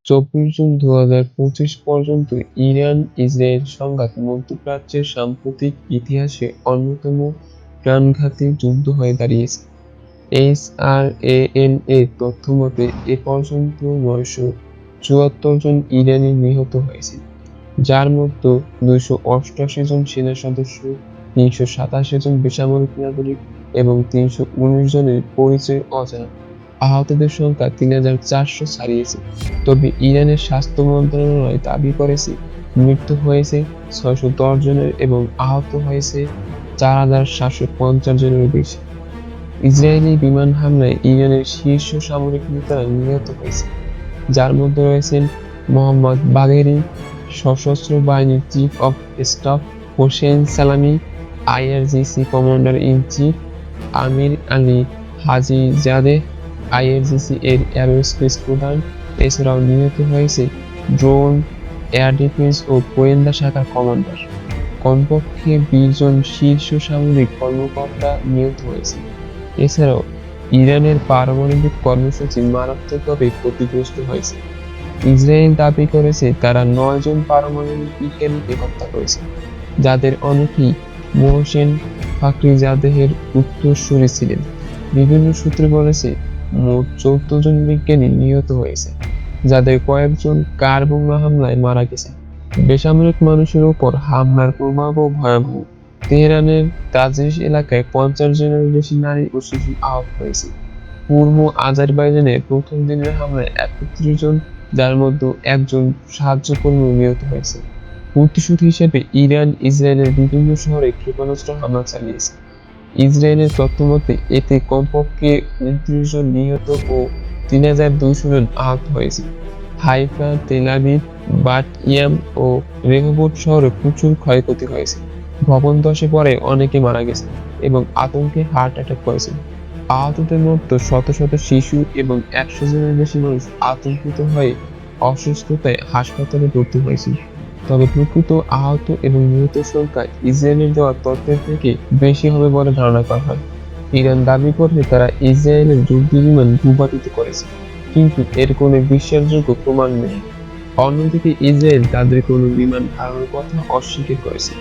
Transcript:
24 June 2025 পর্যন্ত ইরান-ইসরায়েল সংঘাত মধ্যপ্রাচ্যের সাম্প্রতিক ইতিহাসে অন্যতম প্রাণঘাতী যুদ্ধ হয়ে দাঁড়িয়েছে। এসআরএএন-এর তথ্যমতে এ পর্যন্ত 974 জন ইরানি নিহত হয়েছেন, যার মধ্যে 288 জন সেনা সদস্য, 387 জন বেসামরিক নাগরিক এবং 319 জনের পরিচয় অজানা। আহতদের সংখ্যা 3400 ছাড়িয়েছে। তবে ইরানের স্বাস্থ্য মন্ত্রণালয় দাবি করেছে মৃত্যু হয়েছে 610 জনের এবং আহত হয়েছে 4750 জনেরও বেশি। ইসরায়েলি বিমান হামলায় ইরানের শীর্ষ সামরিক নেতারা নিহত হয়েছে, যার মধ্যে রয়েছেন মোহাম্মদ বাঘেরি, সশস্ত্র বাহিনীর chief of staff Hossein Salami, IRGC commander in chief Amir Ali Hajizadeh, IRGC এর এরোস্পেস প্রধান। এছাড়াও নিহত হয়েছে ড্রোন, এয়ার ডিফেন্স ও গোয়েন্দা শাখার কমান্ডার। কমপক্ষে 20 জন শীর্ষ সামরিক কর্মকর্তা নিহত হয়েছে। এছাড়াও ইরানের পারমাণবিক কর্মসূচি মারাত্মকভাবে ক্ষতিগ্রস্ত হয়েছে। ইসরায়েল দাবি করেছে তারা 9 জন পারমাণবিক বিজ্ঞানীকে হত্যা করেছে, যাদের অনেকেই মোহসেন ফাখরিজাদেহের উত্তরসূরি ছিলেন। বিভিন্ন সূত্র বলেছে মোট 14 জন বিজ্ঞানী নিহত হয়েছে, যাদের কয়েকজন কার বোমা হামলায় মারা গেছে। বেসামরিক মানুষের উপর হামলার প্রভাবও ভয়াবহ। তেহরানের তাজিস এলাকায় 50 জনের বেশি নারী ও শিশু আহত হয়েছে। পূর্ব আজারবাইজানে প্রথম দিনের হামলায় 31 জন, যার মধ্যে একজন সাহায্যকর্মী নিহত হয়েছে। প্রতিশোধ হিসেবে ইরান ইসরায়েলের বিভিন্ন শহরে ক্ষেপণাস্ত্র হামলা চালিয়েছে। ইসরায়েলের তথ্যমতে এতে কমপক্ষে 29 জন নিহত ও 3200 জন আহত হয়েছে। Haifa, Tel Aviv, Bat Yam ও রেহোবোট শহরে প্রচুর ক্ষয়ক্ষতি হয়েছে। ভবন ধসে পড়ে অনেকে মারা গেছে এবং আতঙ্কে হার্ট অ্যাটাক করেছেন। আহতদের মধ্যে শত শত শিশু এবং 100 জনের বেশি মানুষ আতঙ্কিত হয়ে অসুস্থতায় হাসপাতালে ভর্তি হয়েছিল। তবে প্রকৃত আহত এবং নিহতের সংখ্যা ইসরায়েলের দেওয়া তথ্যের থেকে বেশি হবে বলে ধারণা করা হয়। ইরান দাবি করে তারা ইসরায়েলের যুদ্ধ বিমান ভূপাতিত করেছে, কিন্তু এর কোনো বিশ্বাসযোগ্য প্রমাণ নেই। অন্যদিকে ইসরায়েল তাদের কোনো বিমান হারানোর কথা অস্বীকার করেছে।